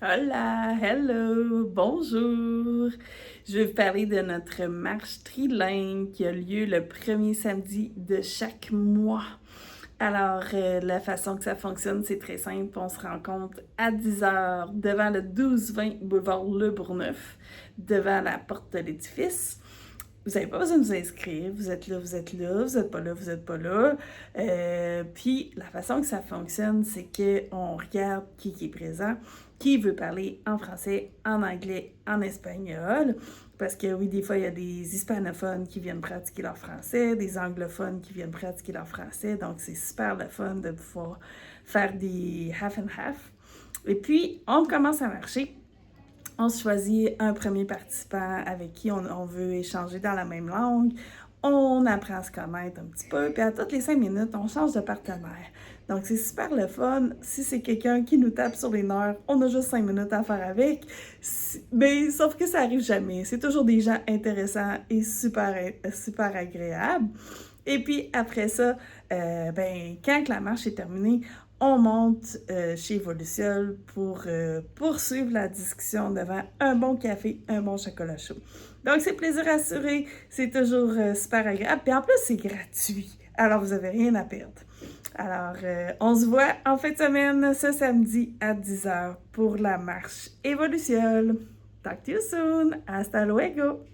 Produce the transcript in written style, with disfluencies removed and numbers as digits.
Hola, hello, bonjour. Je vais vous parler de notre marche trilingue qui a lieu le premier samedi de chaque mois. Alors, la façon que ça fonctionne, c'est très simple. On se rencontre à 10 heures devant le 12-20 boulevard Le Bourgneuf, devant la porte de l'édifice. Vous n'avez pas besoin de vous inscrire. Vous êtes là, vous êtes là. Vous n'êtes pas là, vous n'êtes pas là. Puis, la façon que ça fonctionne, c'est qu'on regarde qui est présent, qui veut parler en français, en anglais, en espagnol. Parce que oui, des fois, il y a des hispanophones qui viennent pratiquer leur français, des anglophones qui viennent pratiquer leur français. Donc, c'est super le fun de pouvoir faire des half and half. Et puis, on commence à marcher. On choisit un premier participant avec qui on veut échanger dans la même langue. On apprend à se connaître un petit peu, puis à toutes les 5 minutes, on change de partenaire. Donc, c'est super le fun. Si c'est quelqu'un qui nous tape sur les nerfs, on a juste 5 minutes à faire avec. Mais sauf que ça arrive jamais. C'est toujours des gens intéressants et super agréables. Et puis après ça, quand la marche est terminée, on monte chez Voluciol pour poursuivre la discussion devant un bon café, un bon chocolat chaud. Donc, c'est plaisir assuré, c'est toujours super agréable. Puis en plus, c'est gratuit. Alors, vous n'avez rien à perdre. Alors, on se voit en fin de semaine, ce samedi à 10 heures pour la marche Evoluciol. Talk to you soon. Hasta luego.